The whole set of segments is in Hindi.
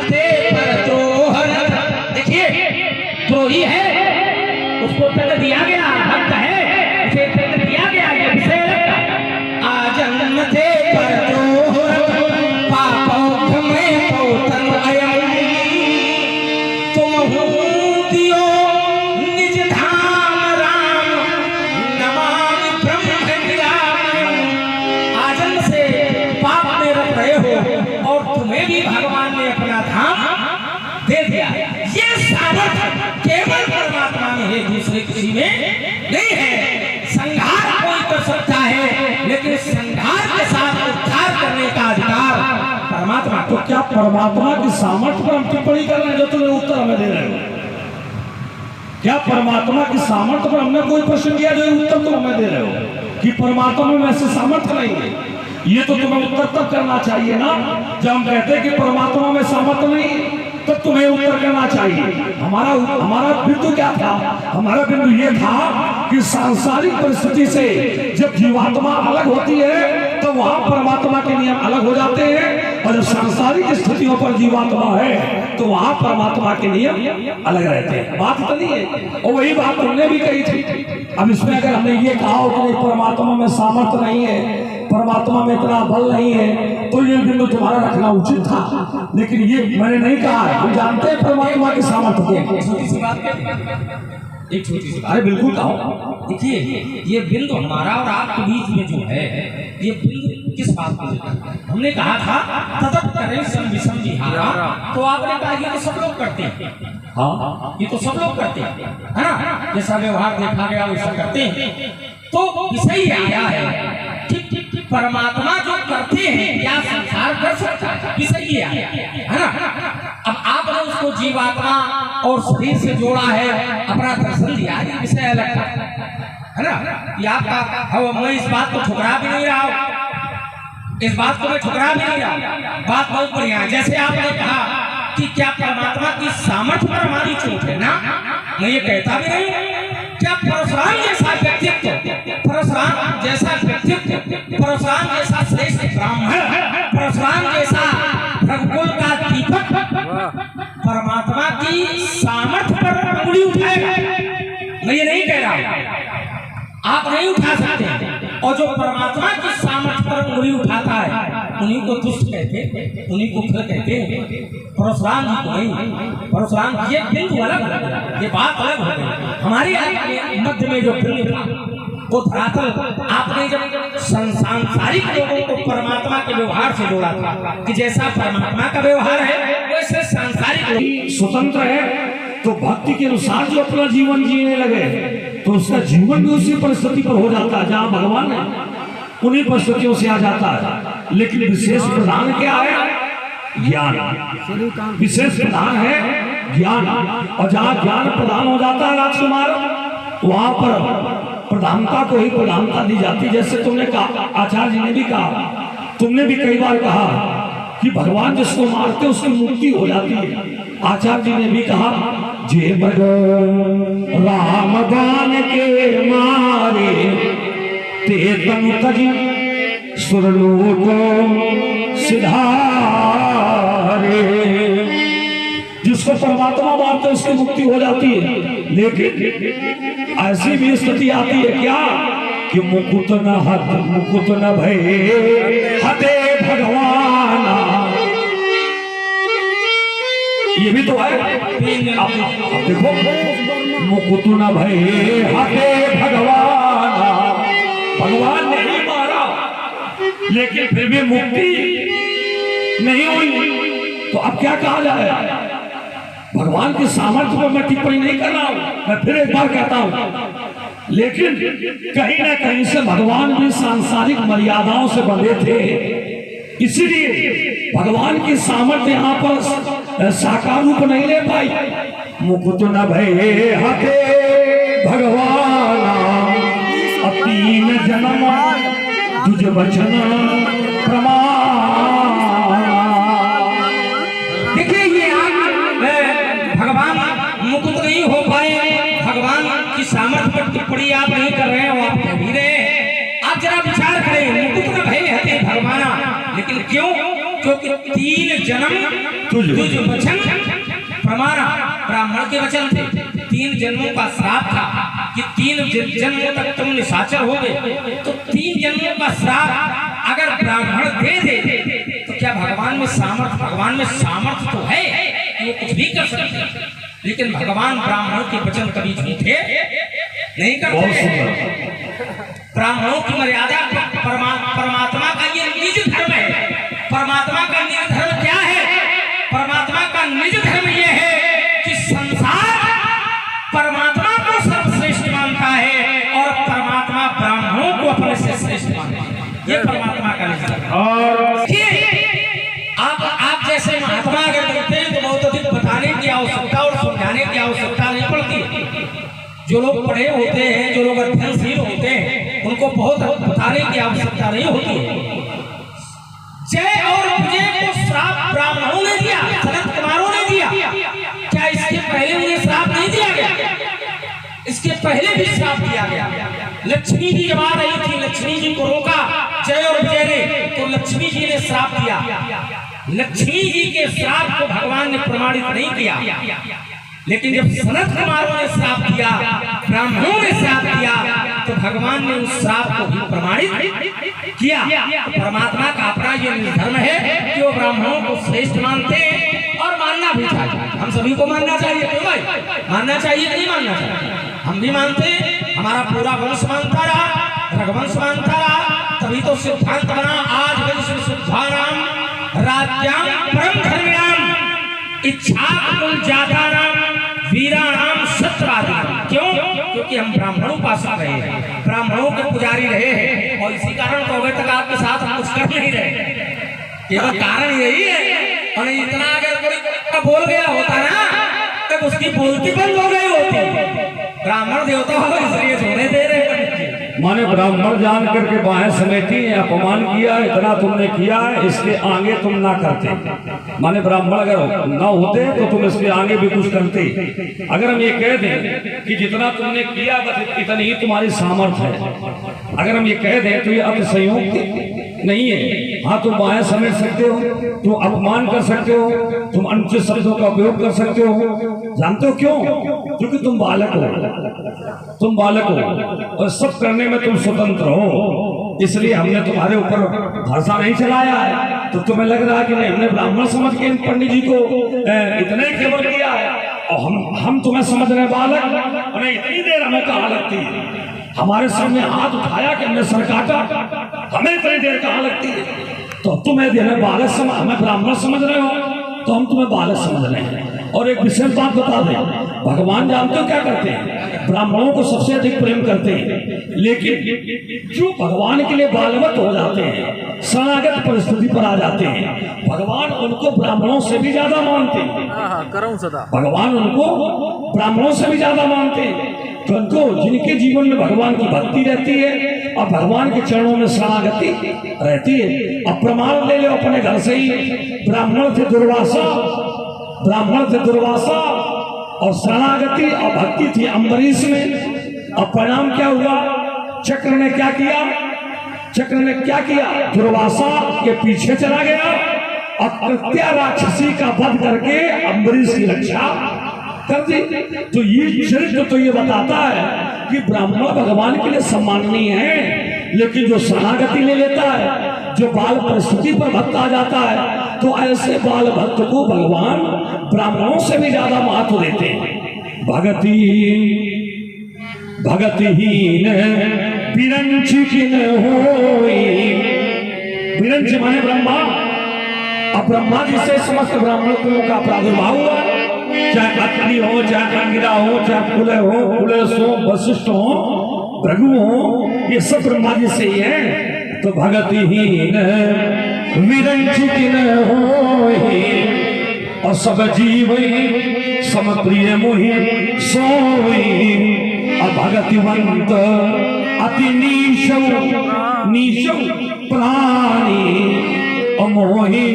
थे पर द्रोह। देखिए द्रोही है, उसको तंग दिया गया, भक्त है उसे तंग दिया गया, ये विषय लगता। आजन्म थे पर द्रोह पापों में पोतन अयम। तुम दियो निज धाम राम नमामि ब्रह्म ज्ञानम। आजन्म से पाप में रत रहे हो और तुम्हें भी भगवान ने अपना धाम दे दिया। ये सामर्थ्य केवल परमात्मा में है, दूसरे किसी में नहीं है। संघार कोई कर सकता है, लेकिन संघार के साथ उद्धार करने का अधिकार परमात्मा। तो क्या परमात्मा की सामर्थ्य पर हम टिप्पणी कर रहे हैं जो तुम्हें उत्तर हमें दे रहे हो? क्या परमात्मा की सामर्थ्य पर हमने कोई प्रश्न किया जो उत्तर तुम हमें दे रहे हो कि परमात्मा में ऐसे सामर्थ्य नहीं है? ये तो तुम्हें उत्तर तब करना चाहिए ना जब हम कहते हैं कि परमात्मा में सामर्थ्य नहीं, तो तुम्हें उत्तर करना चाहिए। हमारा बिंदु क्या था? हमारा बिंदु ये था कि सांसारिक परिस्थिति से जब जीवात्मा अलग होती है तो वहां परमात्मा के नियम अलग हो जाते हैं, और जब सांसारिक स्थितियों पर जीवात्मा है तो वहां परमात्मा के नियम अलग रहते हैं। बात तो नहीं है, और वही बात हमने भी कही थी। अब इसमें अगर हमने ये कहा कि परमात्मा में सामर्थ्य नहीं है, परमात्मा में इतना बल नहीं है, तो ये बिंदु तुम्हारा रखना उचित था, लेकिन ये मैंने नहीं कहा। हम जानते हैं परमात्मा की सामर्थ्य को। एक छोटी सी अरे बिल्कुल कहो। देखिए ये बिंदु हमारा और आपके बीच में जो है, ये बिंदु किस बात को लेकर? हमने कहा था तदप करें सम विषम विहारा, तो आपने कहा ये तो सब लोग करते हैं। हाँ, ये तो सब लोग करते हैं, है ना? जैसा व्यवहार देखा गया वैसा करते हैं। तो विषय आया है परमात्मा जो करते हैं या संसार कर सकता है, विषय ये आया है ना? अब आपने उसको जीवात्मा और शरीर से जोड़ा है, अपना दर्शन दिया, ये विषय अलग है ना? ये आपका मैं इस बात को ठुकरा भी नहीं रहा हूँ, इस बात को मैं ठुकरा भी नहीं रहा। बात बहुत बढ़िया है। जैसे आपने कहा कि क्या परमात्मा की सामर्थ्य पर हमारी चूक है ना, मैं ये कहता भी नहीं। क्या परशुराम जैसा व्यक्तित्व, परशुराम जैसा व्यक्तित्व, परशुराम जैसा श्रेष्ठ ब्राह्मण, परशुराम जैसा रघुकुल का दीपक परमात्मा की सामर्थ्य पर उंगली उठाएगा? मैं ये नहीं कह रहा हूं, आप नहीं उठा सकते। और जो परमात्मा की सामर्थ्य पर उंगली उठाता है उन्हीं को दुष्ट कहते, उन्हीं को खर कहते हैं, परशुराम जी को नहीं। परशुराम ये बिंदु अलग, ये बात अलग हो गई। हमारे मध्य में जो बिंदु था वो धरातल, आपने जब सांसारिक लोगों को परमात्मा के व्यवहार से जोड़ा था कि जैसा परमात्मा का व्यवहार है वैसे सांसारिक स्वतंत्र है, तो भक्ति के अनुसार जो अपना जीवन जीने लगे तो उसका जीवन भी उसी परिस्थिति पर हो जाता है जहाँ भगवान है, उन्हीं परिस्थितियों से आ जाता है। लेकिन विशेष प्रधान क्या है? ज्ञान। विशेष प्रधान है ज्ञान, और जहाँ ज्ञान प्रधान हो जाता है राजकुमार, वहां पर प्रधानता को ही प्रधानता दी जाती। जैसे तुमने कहा, आचार्य जी ने भी कहा, तुमने भी कई बार कहा कि भगवान जिसको मारते उसकी मुक्ति हो जाती है। आचार्य जी ने भी कहा, जे बग राम दान के मारे ते तनु तजी सुरलोको सिधारे। जिसको परमात्मा मारते उसकी मुक्ति हो जाती है, लेकिन ऐसी भी स्थिति आती है क्या कि मुकुट न हत मुकुट न भय हते भगवान। ये भी तो है। आप देखो, मुकुट न भय हते भगवान, भगवान ने ही मारा लेकिन फिर भी मुक्ति नहीं हुई। तो अब क्या कहा जाए? भगवान की सामर्थ्य पर मैं टिप्पणी नहीं कर रहा हूं, मैं फिर एक बार कहता हूं, लेकिन कहीं ना कहीं से भगवान भी सांसारिक मर्यादाओं से बंधे थे, इसलिए भगवान की सामर्थ्य यहाँ पर साकार रूप नहीं ले पाई। मुकुट न भय हते भगवान, तीन जन्म तुझ वचन प्रमाण। देखिए ये भगवान मुकुट नहीं हो पाए, भगवान की सामर्थ्य पर टिप्पणी आप नहीं कर रहे हो, आप कह भी रहे हैं। आप जरा विचार करें, मुकुट न भय हते भगवान, लेकिन क्यों? क्योंकि तीन जन्म तुझ वचन प्रमाण, ब्राह्मण के वचन थे। 3 जन्मों का श्राप था कि 3 जन्मों तक तुम निशाचर हो गए, तो 3 जन्मों का श्राप अगर ब्राह्मण दे दे तो क्या भगवान में सामर्थ्य तो है कि वो कुछ भी कर सकते, लेकिन भगवान ब्राह्मण के वचन कभी झूठे नहीं करते। ब्राह्मणों की मर्यादा परमात्मा का ये निज धर्म है। परमात्मा का निज धर्म क्या है? परमात्मा का निज धर्म ये है कि संसार परमात्मा को सर्वश्रेष्ठ मानता है और परमात्मा ब्राह्मणों को अपने से श्रेष्ठ मानता है। ये परमात्मा का निज धर्म। और आप जैसे महात्मा अगर करते हैं तो बहुत अधिक बताने की आवश्यकता और समझाने की आवश्यकता नहीं पड़ती। जो लोग पढ़े होते हैं, जो लोग अध्ययनशील होते हैं, उनको बहुत बताने की आवश्यकता नहीं होती है। जय और विजय को श्राप ब्राह्मणों ने दिया, सनत कुमारों ने दिया। क्या इसके पहले उन्हें श्राप नहीं दिया गया? इसके पहले भी श्राप दिया गया। लक्ष्मी जी जब आ रही थी, लक्ष्मी जी को रोका जय और विजय ने, तो लक्ष्मी जी ने श्राप दिया। लक्ष्मी जी के श्राप को भगवान ने प्रमाणित नहीं किया, लेकिन जब सनत कुमारों ने श्राप दिया, ब्राह्मणों ने श्राप दिया, तो भगवान ने उस श्राप को भी प्रमाणित किया। परमात्मा का अपना ये धर्म है कि वो ब्राह्मणों को श्रेष्ठ मानते हैं और मानना भी चाहिए। हम सभी को मानना चाहिए, क्यों भाई? मानना चाहिए कि नहीं मानना चाहिए? हम भी मानते हैं, हमारा पूरा वंश मानता रहा, रघुवंश मानता रहा, तभी तो सिद्धांत बना आज वंश शुद्धानाम राज्याम परम धर्म्याम इच्छा कुल जातानाम वीराणाम सत्यवादिनाम। क्यों? क्योंकि हम ब्राह्मणों उपासक रहे हैं, ब्राह्मणों के पुजारी रहे हैं, और इसी कारण तो अभी तक आपके साथ हम कुछ कर नहीं रहे। केवल कारण यही है। और इतना अगर कोई बोल गया होता ना, तब उसकी बोलती बंद हो गई होती। ब्राह्मण देवता हो इसलिए छोड़े दे रहे। माने ब्राह्मण जान करके बाहें समेटी, अपमान किया, इतना तुमने किया है, इसके आगे तुम ना करते। माने ब्राह्मण अगर ना होते तो तुम इसके आगे भी कुछ करते। अगर हम ये कह दें कि जितना तुमने किया बस इतनी ही तुम्हारी सामर्थ्य है, अगर हम ये कह दें तो ये अतिशयोक्ति नहीं है। हाँ, तुम बाहें समेट सकते हो, तुम अपमान कर सकते हो, तुम अनुचित शब्दों का उपयोग कर सकते हो। जानते हो क्यों? क्योंकि तुम बालक हो, तुम बालक हो और सब करने में तुम स्वतंत्र हो। इसलिए हमने तुम्हारे ऊपर भरोसा नहीं चलाया है। तो तुम्हें लग रहा है कि नहीं, हमने ब्राह्मण समझ के पंडित जी को इतने केवल किया है, और हम तुम्हें समझ रहे बालक। और इतनी देर हमें कहाँ लगती है? हमारे सामने हाथ उठाया कि हमने सर काटा, हमें इतनी देर कहाँ लगती है? तो तुम्हें हमें बालक समझ, हमें ब्राह्मण समझ रहे हो, तो हम तुम्हें बालक समझ रहे हैं। और एक विशेष बात बता दें, भगवान जानते हो क्या करते हैं? ब्राह्मणों को सबसे अधिक प्रेम करते हैं, लेकिन जो भगवान के लिए बालवत हो जाते हैं, शरणागत परिस्थिति पर आ जाते हैं, भगवान उनको ब्राह्मणों से भी ज्यादा मानते हैं। भगवान उनको ब्राह्मणों से भी ज्यादा मानते हैं। तो उनको जिनके जीवन में भगवान की भक्ति रहती है और भगवान के चरणों में शरणागति रहती है। अब प्रमाण ले लो अपने घर से ही, ब्राह्मण थे दुर्वासा और शरणागति और भक्ति थी अम्बरीश में। और परिणाम क्या हुआ? चक्र ने क्या किया? दुर्वासा के पीछे चला गया और कृत्या राक्षसी का वध करके अम्बरीश की रक्षा कर दी। तो ये चरित्र तो ये बताता है कि ब्राह्मण भगवान के लिए सम्माननीय है, लेकिन जो शरणागति ले लेता है, जो बाल परिस्थिति पर भक्त आ जाता है, तो ऐसे बाल भक्त को भगवान ब्राह्मणों से भी ज्यादा महत्व देते हैं। भगतिहीन बिरंच किन होई, बिरंच माने ब्रह्मा। अब ब्रह्मा जी से समस्त ब्राह्मण कुलों का प्रादुर्भाव हुआ, चाहे अत्रि हो, चाहे अंगिरा हो, चाहे कुले हो, कुलेश हो, वशिष्ठ हो, भृगु हो, ये सब ब्रह्मा जी से ही है। तो भगतिहीन विरंचित होई और सब जीव समप्रिय मोहि सोई। और भगतिवंत अति नीचौ प्राणी अमोहि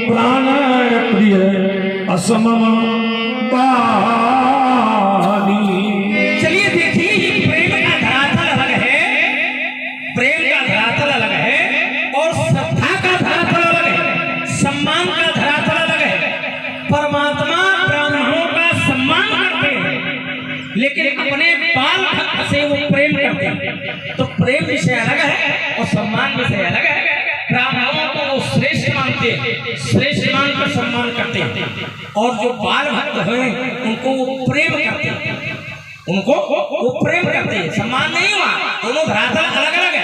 प्राण प्रिय असमम पानी। चलिए देखिए, ये प्रेम का धरातल अलग है, प्रेम का धरातल अलग है और श्रद्धा का धरातल अलग है, सम्मान का लेकिन अपने बाल भक्त से वो प्रेम करते हैं। तो प्रेम विषय अलग है और सम्मान विषय अलग है। ब्राह्मणों को वो श्रेष्ठ मानते हैं, श्रेष्ठ मानकर सम्मान करते हैं, और जो बाल भक्त हैं उनको वो प्रेम करते हैं, उनको वो प्रेम करते हैं, सम्मान नहीं हुआ। दोनों धरातल अलग अलग है।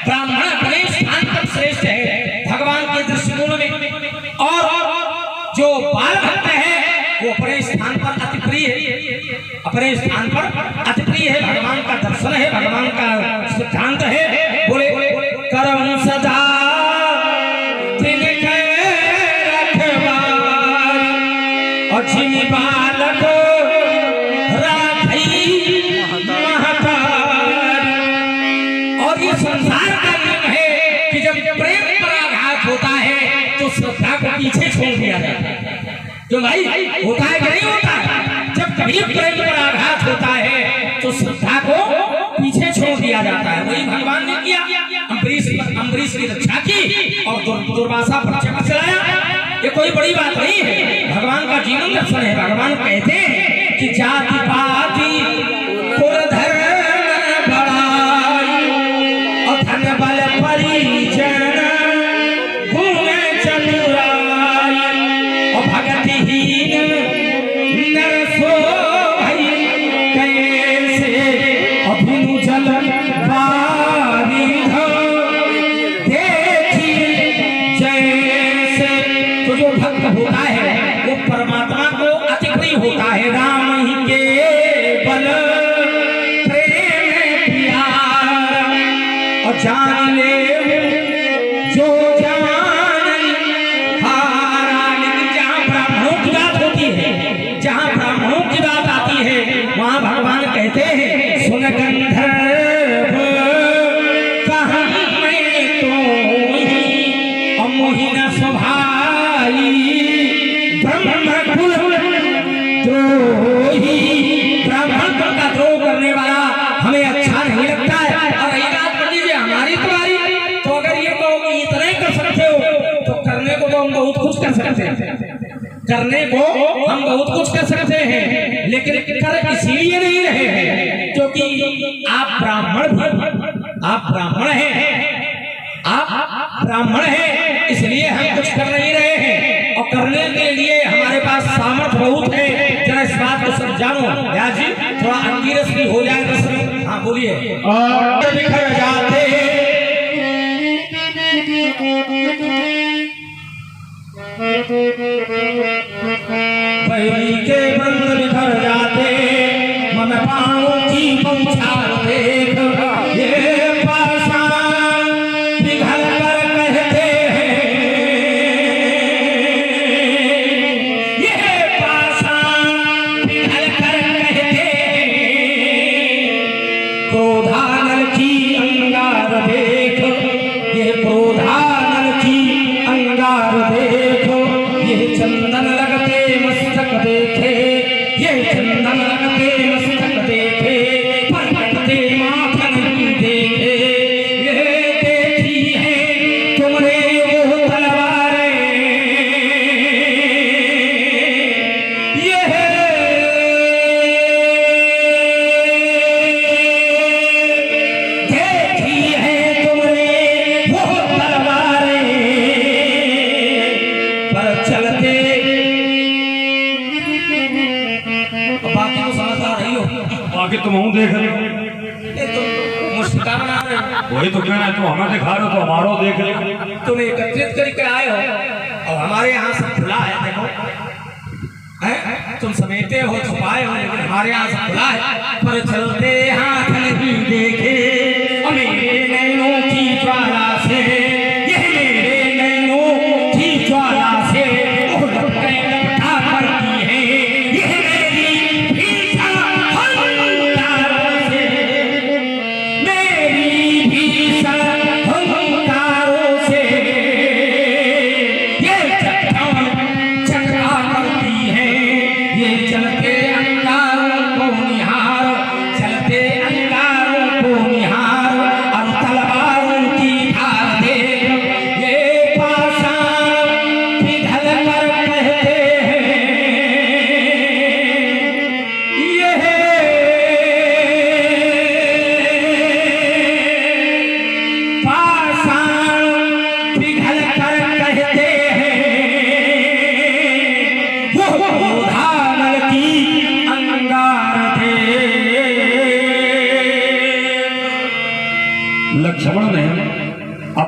ब्राह्मण अपने स्थान पर श्रेष्ठ है भगवान के दृष्टिकोण में, और जो बाल भक्त है वो अपने स्थान पर अति प्रिय है, अपने स्थान पर अति प्रिय है। भगवान का दर्शन है, भगवान का सिद्धांत है। बोले करम सदा तिनके रखवार और जिन बालक राखी महतार। और ये संसार का नियम है कि जब प्रेम पर आघात होता है तो श्रद्धा को पीछे छोड़ दिया जाता है। तो भाई होता है कि नहीं होता है? जब कभी प्रेम पर आघात होता है तो श्रद्धा को पीछे छोड़ दिया जाता है। वही भगवान ने किया, अम्बरीश की रक्षा की और दुर्वासा पर चक्र चलाया। ये कोई बड़ी बात नहीं है, भगवान का जीवन दर्शन है। भगवान कहते हैं कि जाति पाति कुल धर्म बड़ाई और धन बल परिजन गुण चतुराई और भगतिहीन नर सो भई कैसे अभिनु जल बारिध देखी जैसे। तो जो भक्त होता है वो परमात्मा को अति प्रिय होता है। राम ही के बल प्रेम प्यार और जान ले जो जान हारा। लेकिन जहाँ ब्राह्मणों की बात होती है, जहाँ ब्राह्मणों की बात आती है, वहाँ भगवान कहते हैं सुन गंधर्व कहाँ मैं तो मोहिना स्वभाई ब्रह्म कुल द्रोही। ब्राह्मण कुल का द्रोह करने वाला हमें अच्छा नहीं लगता है। और रही बात कर लीजिए हमारी तुम्हारी, तो अगर ये कहो कि इतना ही कर सकते हो तो करने को तो हम बहुत कुछ कर सकते हैं, करने को हम बहुत कुछ कर सकते हैं, लेकिन कर इसीलिए नहीं रहे हैं क्योंकि आप ब्राह्मण हैं, आप ब्राह्मण हैं, इसलिए हम कुछ कर नहीं रहे हैं। और करने के लिए हमारे पास सामर्थ्य बहुत है। जरा इस बात को सब जानो। व्यास जी थोड़ा अंगिरस भी हो जाए रस में। हाँ बोलिए। बिखर जाते वही के बंद बिखर जाते मन पाँव की बौछार देख ये पाषाण पिघल कर कहते हैं, ये पाषाण पिघल कर कहते हैं। क्रोधानल की अंगार देख, ये क्रोधानल की अंगार देख, ये चंदन लगते मस्तक देखे, ये चंदन लगते मस्तक देखे, पर कटते माखन नहीं देखे। ये देखी है तुमने वो तलवारें, ये देखी है तुमने वो तलवारें, पर चलते बाकी तो समझदार रही हो। बाकी तुम हूँ देख रहे हो, ये तुम मुस्कुरा बना रहे हो। वही तो कहना है, तुम हमें दिखा रहे हो तो हमारो देख रहे हो। तुम एकत्रित करके आए हो और हमारे यहाँ सब खुला है। देखो हैं? तुम समेटे हो, छुपाए हो, लेकिन हमारे यहाँ सब खुला है। पर चलते हाथ नहीं देखे और मेरे नैनों की ज्वाला से, ये मेरे नैनों की ज्वाला से वो लपटा पड़ती है। ये मेरी भीषण हंकारों से, मेरी भीषण हंकारों से ये चट्टान चकरा करती है। ये चलते अंगारों को निहार, चलते अंगारों को निहार,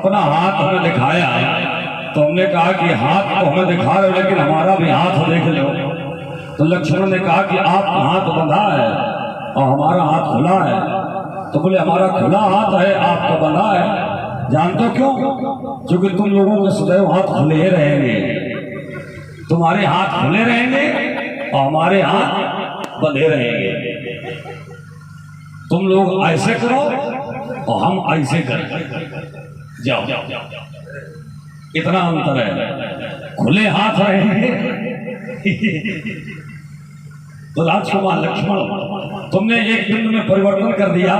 अपना हाथ हमें दिखाया तो हमने कहा कि हाथ तो हमें दिखा रहे हो लेकिन हमारा भी हाथ देख लो। तो लक्ष्मण ने कहा कि आपका हाथ बंधा है और हमारा हाथ खुला है। तो बोले हमारा खुला हाथ है, आपका बंधा है। जानते हो क्यों? क्योंकि तुम लोगों के सदैव हाथ खुले रहेंगे, तुम्हारे हाथ खुले रहेंगे और हमारे हाथ बंधे रहेंगे। तुम लोग ऐसे करो और हम ऐसे करें, जाओ। इतना अंतर है, खुले हाथ रहेंगे। तो राजकुमार लक्ष्मण तुमने एक दिन में परिवर्तन कर दिया,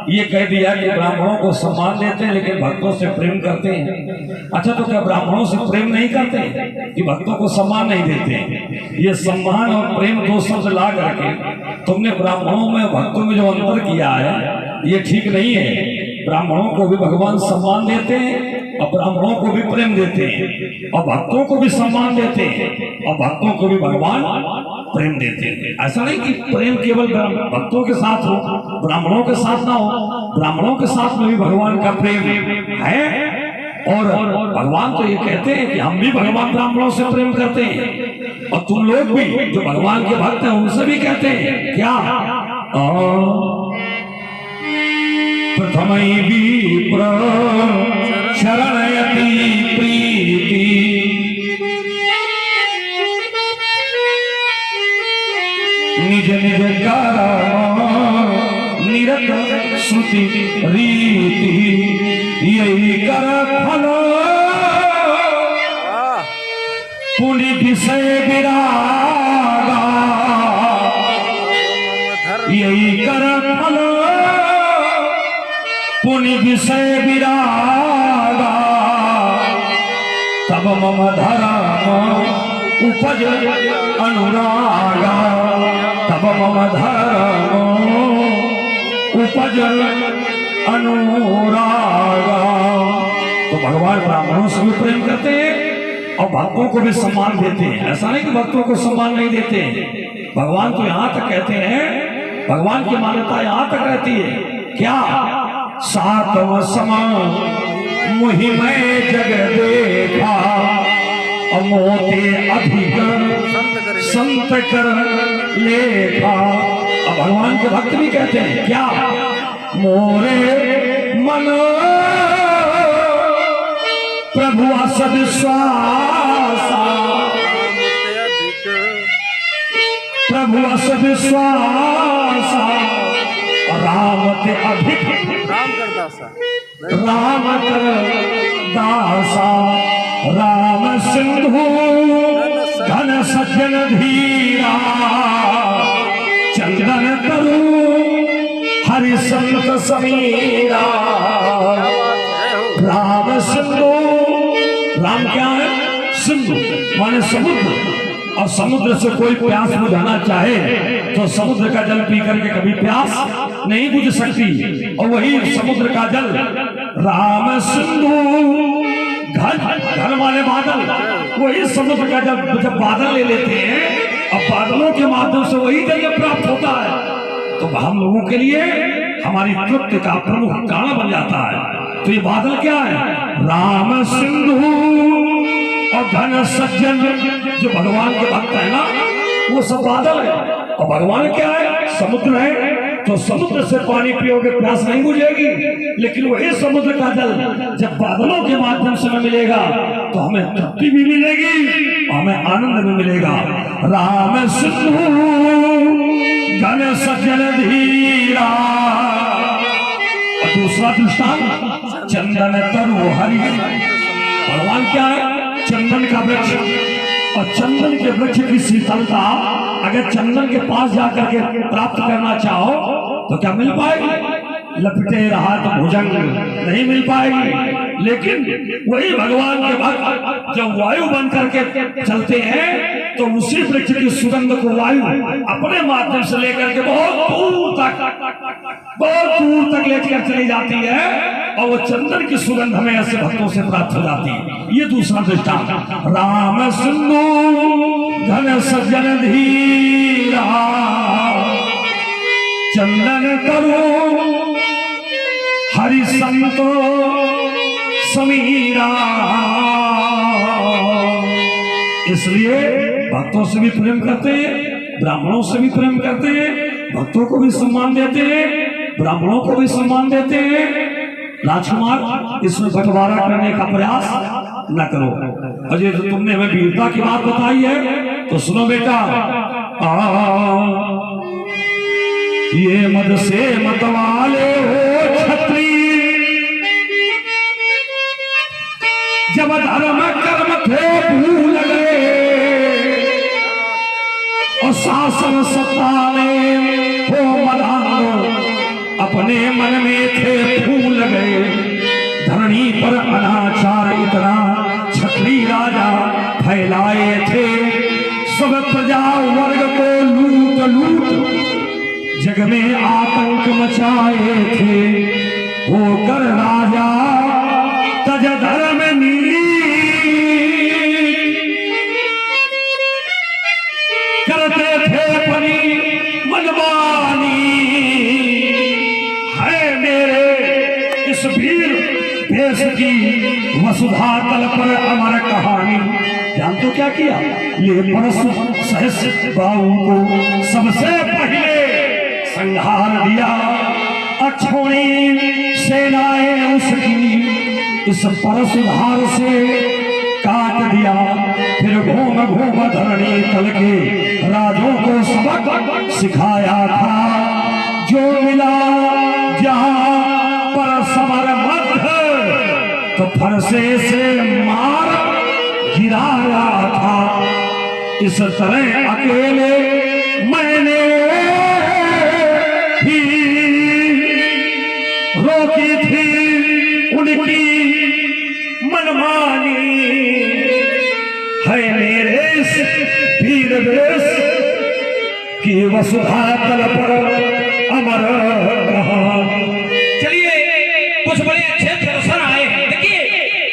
ये कह दिया कि ब्राह्मणों को सम्मान देते हैं लेकिन भक्तों से प्रेम करते हैं। अच्छा, तो क्या ब्राह्मणों से प्रेम नहीं करते कि भक्तों को सम्मान नहीं देते? ये सम्मान और प्रेम दो शब्द ला करके तुमने ब्राह्मणों में भक्तों में जो अंतर किया है ये ठीक नहीं है। ब्राह्मणों को भी भगवान सम्मान देते हैं और ब्राह्मणों को भी प्रेम देते हैं, और भक्तों को भी सम्मान देते हैं और भक्तों को भी भगवान प्रेम देते हैं। ऐसा नहीं कि प्रेम केवल भक्तों के साथ हो, ब्राह्मणों के साथ ना हो। ब्राह्मणों के साथ में भी भगवान का प्रेम है, और भगवान तो ये कहते हैं कि हम भी भगवान ब्राह्मणों से प्रेम करते हैं, और तुम लोग भी जो भगवान के भक्त हैं उनसे भी कहते हैं क्या? प्रथमै विप्र शरणयति प्रीति निज निज कर्म निरत श्रुति रीति यही कर फल पुनि विषय विरागा यही कर फल पुनि विषय विरागा तब मम धर्म उपज अनुरागा तब मम धर्म उपज अनुरागा। तो भगवान ब्राह्मणों से भी प्रेम करते हैं और भक्तों को भी सम्मान देते हैं। ऐसा नहीं कि भक्तों को सम्मान नहीं देते। भगवान तो यहाँ तक कहते हैं, भगवान की मान्यता यहाँ तक रहती है क्या? सातव समान मुहि में जग देखा मोते अधिक संत कर लेखा। अब भगवान के भक्त भी कहते हैं क्या? मोरे मन प्रभु असविश्वासा प्रभु असविश्वासा राम ते अधिक राम कर दासा राम सिंधु घन सज्जन धीरा चंदन तरु हरि संत समीरा। राम सिंधु, राम क्या है? सिंधु माने समुद्र, और समुद्र से कोई प्यास बुझाना चाहे तो समुद्र का जल पी करके कभी प्यास नहीं बुझ सकती, और वही समुद्र का जल राम सिंधु घन वाले बादल, वही समुद्र का जब बादल ले लेते हैं अब बादलों के माध्यम से वही जल प्राप्त होता है तो हम लोगों के लिए हमारी तृप्ति का प्रमुख कारण बन जाता है। तो ये बादल क्या है? राम सिंधु और घन सज्जन, जो भगवान के भक्त है ना वो सब बादल है, और भगवान क्या है? समुद्र है। तो समुद्र से पानी पियोगे प्यास नहीं बुझेगी, लेकिन वही समुद्र का जल जब बादलों के माध्यम से हमें मिलेगा तो हमें तृप्ति भी मिलेगी, हमें आनंद भी मिलेगा। राम सिंधु घन सज्जन धीरा। और दूसरा दृष्टांत चंदन तरु हरि। भगवान क्या है? चंदन का वृक्ष, और चंदन के वृक्ष की शीतलता अगर चंदन के पास जाकर के प्राप्त करना चाहो तो क्या मिल पाएगी? लपटे रहा तो भुजंग नहीं मिल पाएगी। लेकिन वही भगवान के भक्त जब वायु बन करके चलते हैं तो उसी वृक्ष की सुगंध को वायु अपने माध्यम से लेकर के बहुत दूर तक लेकर चली जाती है, और वो चंदन की सुगंध हमें ऐसे भक्तों से प्राप्त हो जाती है। ये दूसरा दृष्टांत। राम सिंधु घन सज्जन धीरा चंदन तरु हरि संतो समीरा। इसलिए भक्तों से भी प्रेम करते हैं, ब्राह्मणों से भी प्रेम करते हैं, भक्तों को भी सम्मान देते हैं, ब्राह्मणों को भी सम्मान देते हैं। राजकुमार, इसमें बंटवारा करने का प्रयास न करो। अजय, तो तुमने हमें वीरता की बात बताई है तो सुनो बेटा। ये मद से मतवाले हो छत्री, जब धर्म कर्म थे भूल गए, और शासन सत्ता में हो मदान, अपने मन में थे भूल गए। धरणी पर अनाचार इतना छत्री राजा फैलाए थे, सब प्रजा वर्ग को लूट लूट जग में आतंक मचाए थे। होकर राजा तज धर्म करते थे अपनी मनमानी। है मेरे इस वीर देश की वसुधा तल पर अमर कहानी। जान तो क्या किया? ले परस सहस्र बाहु को सबसे पहले संहार दिया, अछोड़ी सेनाएं उसकी इस परसुधार से काट दिया। फिर घूम घूम धरणी तल के राजों को सबक सिखाया था, जो मिला जहां पर समर मध्य तो फरसे से मार गिराया था। इस तरह अकेले मैंने ही रोकी थी उनकी मनमानी। है मेरे इस वीर देश की वसुधा तल पर अमर कहानी। चलिए, कुछ बड़े अच्छे दर्शन आए। देखिए,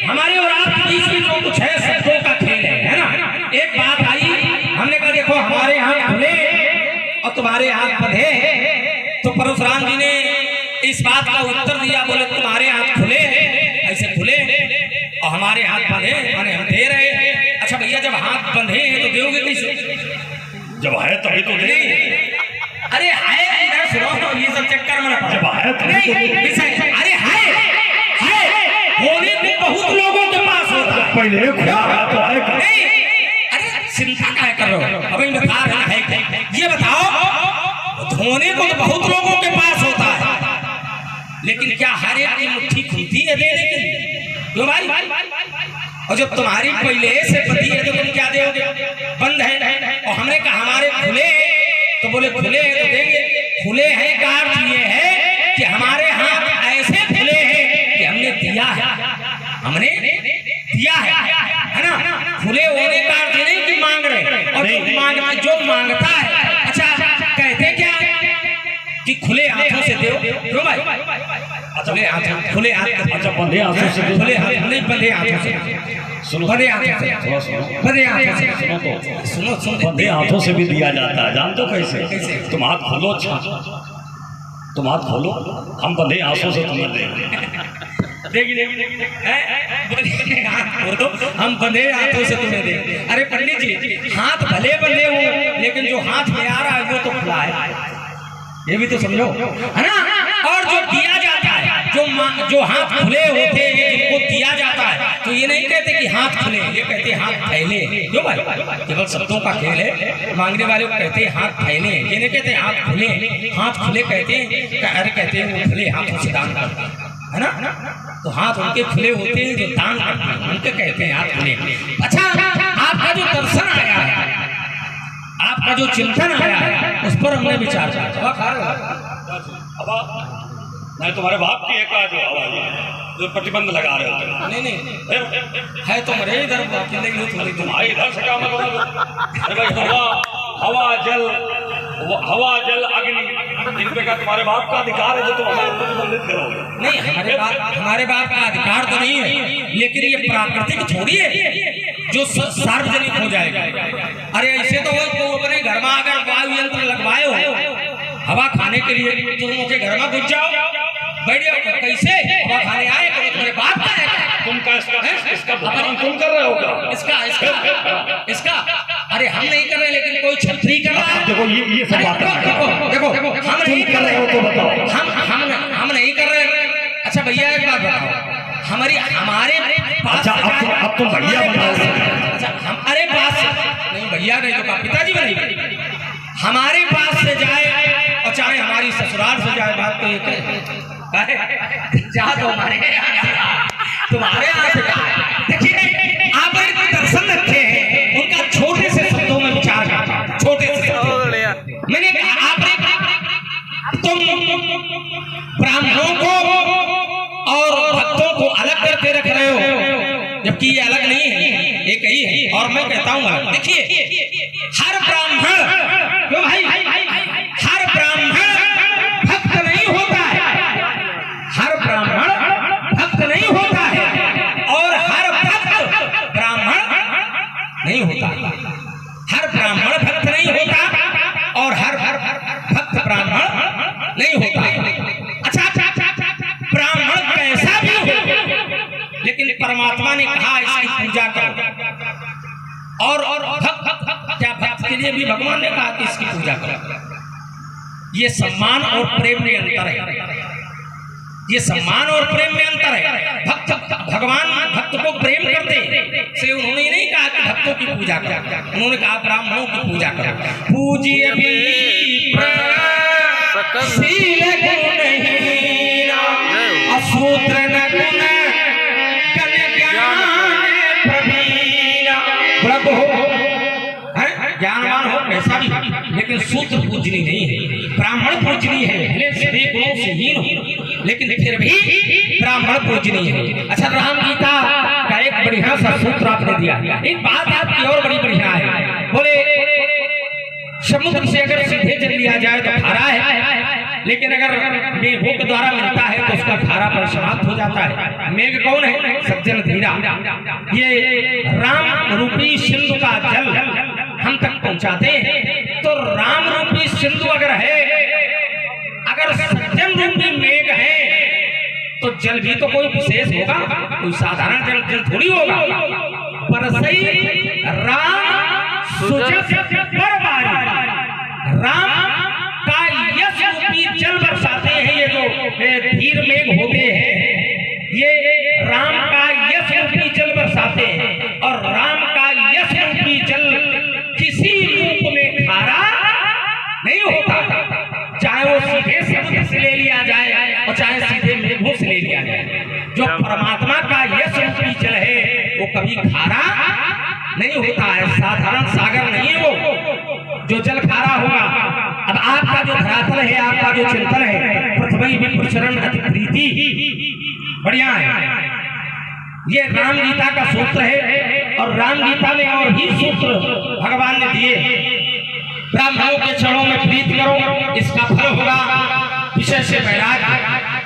हमारे और आपके बीच में जो कुछ है शब्दों का खेल है ना। एक बात आई, हमने कहा देखो हमारे हाथ खुले और तुम्हारे हाथ बंधे। तो परशुराम जी ने इस बात का उत्तर दिया, बोले तुम्हारे हाथ खुले ऐसे खुले और हमारे हाथ बंधे, माने हम दे रहे हैं। अच्छा भैया, जब हाथ बंधे हैं तो दोगे कैसे? जब है तभी तो दे। अरे है, सुनो, ये सब चक्कर में ना पड़ो। जब है तभी तो दे। अरे है होने को बहुत लोगों के पास होता है। पहले खुला है तो है का? नहीं, अरे चिंता क्या कर रहे हो? अभी बता रहा है, ये बताओ, धोने को तो बहुत लोगों के पास होता है, लेकिन क्या हर एक की मुट्ठी खुलती है देने के लिए? क्यों भाई? और जब तुम्हारी पहले से बंधी है तो तुम क्या दोगे? बंद है। और हमने कहा हमारे खुले, तो बोले खुले हैं तो देंगे। खुले हैं का अर्थ ये है कि हमारे हाथ ऐसे खुले हैं कि हमने दिया है, हमने दिया है ना। खुले होने का अर्थ नहीं कि मांग रहे, और जो मांगता है, अच्छा कहते क्या कि खुले हाथों से दो। क्यों भाई? खुले हाथ, खुले हाथ। अच्छा, बंधे हाथों से दो। खुले हाथ नहीं, बंधे हाथों से। सुनो, बंधे हाथों से, बंधे हाथों से। सुनो तो, सुनो, बंधे हाथों से भी दिया जाता है। जान तो कैसे? कैसे? तुम हाथ खोलो, तुम हाथ खोलो, हम बंधे हाथों से तुम्हें देंगे। हम बंधे हाथों से तुम्हें देंगे। अरे पंडित जी, हाथ भले बंधे हो, लेकिन जो हाथ में आ रहा है वो तो खुला है, ये भी तो समझो, है ना। और जो दिया जाता है, जो हाथ खुले होते हैं, जिनको दिया जाता है, तो ये नहीं कहते कि हाथ खुले, ये कहते हैं हाथ फैले। क्यों भाई? केवल शब्दों का खेल है। मांगने वाले को कहते हैं हाथ फैले, ये नहीं कहते हाथ खुले। हाथ खुले कहते हैं, अरे कहते हैं वो खुले हाथों से दान करते हैं, है ना। तो हाथ उनके खुले होते हैं जो दान करते हैं, उनके कहते हैं हाथ खुले। अच्छा, आपका जो दर्शन आया है, आपका जो चिंतन आया है, उस पर हमने विचार किया। नहीं, तुम्हारे बाप की एक जो जो प्रतिबंध लगा रहे होते। नहीं है तो मेरे इधर तुम्हारे इधर से क्या मतलब? अरे भाई, हवा जल अग्नि, इन पे का तुम्हारे बाप का अधिकार है जो तुम हमें प्रतिबंधित करोगे? नहीं, हमारे बाप का अधिकार तो नहीं है, लेकिन ये प्राकृतिक थोड़ी है जो सार्वजनिक हो जाएगा। अरे ऐसे तो वो अपने घर में अगर वायु यंत्र लगवाए हो हवा खाने के लिए, तो तुम उनके घर में घुस जाओ, बैठिए कैसे हवा खाने आए कभी तुम्हारे बाप का है तुम का इसका भुगतान तुम कर रहे हो क्या? इसका अरे हम नहीं कर रहे लेकिन कोई छतरी कर रहा है। देखो ये सब बात देखो हम नहीं कर रहे हो तो बताओ। हम नहीं कर रहे। अच्छा भैया एक बात बताओ, हमारे पास अच्छा अब तुम भैया बनाओ। अच्छा हम अरे पास नहीं भैया नहीं तो पिताजी बनेंगे। हमारे पास से जाए और चाहे हमारी ससुराल से जाए, बात तो एक है। जा तो तुम्हारे यहाँ से कहा है। देखिए आप दर्शन रखे हैं उनका छोटे से शब्दों में विचार करता, छोटे से मैंने कहा आपने तुम ब्राह्मणों को और भक्तों को अलग करके रख रहे हो, जबकि ये अलग नहीं है, एक ही है। और मैं कहता हूँ देखिए हर ब्राह्मण क्यों भाई हर ब्राह्मण भक्त नहीं होता है, हर ब्राह्मण भक्त नहीं होता है और हर भक्त ब्राह्मण नहीं होता। हर ब्राह्मण भक्त नहीं होता और हर भक्त ब्राह्मण नहीं होता। अच्छा ब्राह्मण कैसा भी हो लेकिन परमात्मा ने कहा इसकी पूजा करो। और भक्त क्या भक्त के लिए भी भगवान ने कहा कि इसकी पूजा करो। ये सम्मान और प्रेम में अंतर है, ये सम्मान और प्रेम में अंतर है। भक्त भगवान भक्त को प्रेम करते से उन्होंने नहीं कहा कि भक्तों की पूजा करो, उन्होंने कहा ब्राह्मणों की पूजा करो। पूज्य शील गुणहीन अशूद्र न गुण ज्ञानवान हो कैसा भी लेकिन शूद्र पूजनी नहीं है, ब्राह्मण पूजनी है। भले सभी गुणों से हीन हो लेकिन फिर भी ब्राह्मण पूजनी है। अच्छा राम गीता का एक बढ़िया सा सूत्र आपने दिया। एक बात आपकी और बड़ी बढ़िया है, बोले समुद्र से अगर सीधे चल लिया जाए तो खारा है, लेकिन अगर मेघों के द्वारा मिलता है तो उसका खारापन समाप्त हो जाता है। मेघ कौन है? सज्जन धीरा। ये राम रूपी सिंधु का जल हम तक पहुंचाते हैं। तो राम रूपी सिंधु अगर है, अगर सज्जन रूपी मेघ है तो जल भी तो कोई विशेष होगा, कोई साधारण जल थोड़ी होगा। बरसई राम राम का यश रूपी जल बरसाते हैं। ये जो धीर मेघ होते हैं ये राम का यश रूपी जल बरसाते हैं। और राम का यश रूपी जल किसी रूप में खारा नहीं होता, चाहे वो सीधे समुद्र से ले लिया जाए और चाहे सीधे मेघों से ले लिया जाए। जो परमात्मा का यश रूपी जल है वो कभी खारा नहीं होता है, साधारण सागर नहीं है वो जो जल खारा होगा। अब आपका जो धरातल है, आपका जो चिंतन है, पृथ्वी विप्र चरण अति प्रीति बढ़िया है। ये राम गीता का सूत्र है और राम गीता में और भी सूत्र भगवान ने दिए। ब्राह्मणों के चरणों में प्रीत करो, इसका फल होगा विषय से वैराग।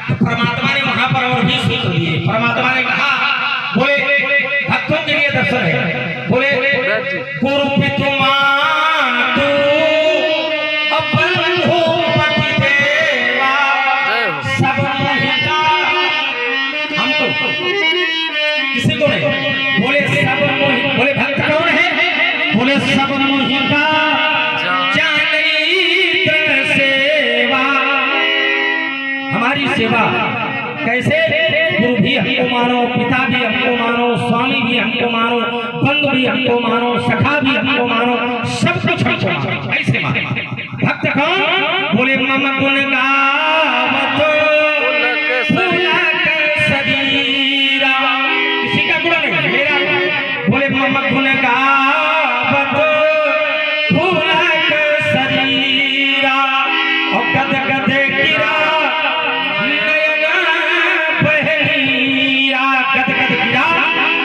तो परमात्मा ने वहां पर और भी सूत्र दिए। परमात्मा ने कहा बोले भक्तों के लिए दर्शन है, बोले गुरु पितुमा किसी को नहीं, बोले सब बोले भक्त कौन है? बोले सब मोहिका सेवा। हमारी सेवा कैसे? गुरु भी हमको मानो, पिता भी हमको मानो, स्वामी भी हमको मानो, बंधु भी हमको मानो, सखा भी हमको मानो, सब कुछ हमको मानो, ऐसे मानो। भक्त कौन? बोले मम गुण गावत सदीरा। किसी का गुण नहीं, मेरा बोले मम गुण गावत सदीरा। और गद गद गिरा नयन बहनीरा, गद गद गिरा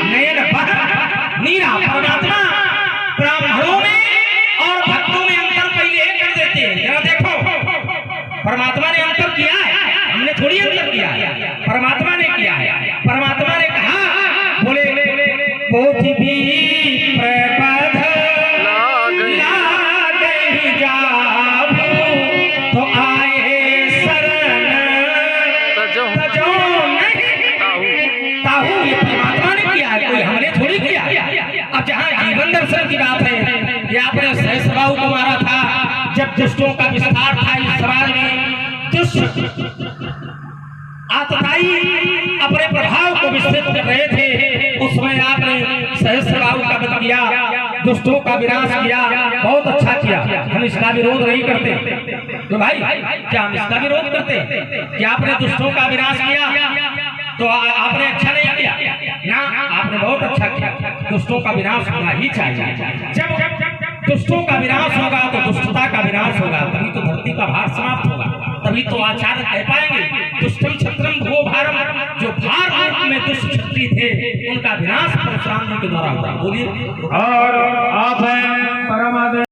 नयन बहनीरा। परमात्मा ब्राह्मणों में और भक्तों में अंतर पहले कर देते हैं। जरा देखो परमात्मा ने अंतर किया है, हमने थोड़ी अंतर किया है, परमात्मा ने किया है। परमात्मा ने कहा बोले पोथी भी प्रपद लागहि जाभू तो आए शरण दुष्टों का विस्तार था इस समाज में, दुष्ट आतताई अपने प्रभाव को विस्तृत कर रहे थे। उस समय आपने सहस्त्रबाहु का वध किया, दुष्टों का विनाश किया, बहुत अच्छा किया। हम इसका विरोध नहीं करते तो भाई, क्या हम इसका विरोध करते कि आपने दुष्टों का विनाश किया तो आपने अच्छा नहीं किया ना, आपने बहुत अच्छा किया। दुष्टों का विनाश होना ही चाहिए। जब दुष्टों का विनाश होगा तो दुष्टता का विनाश होगा, तभी तो धरती का भार समाप्त होगा, तभी तो आचार्य कह पाएंगे दुष्टम छत्रम भो भारम। जो भार रूप में दुष्ट क्षत्रिय थे उनका विनाश परशुराम जी के द्वारा हुआ। बोलिए। और आप हैं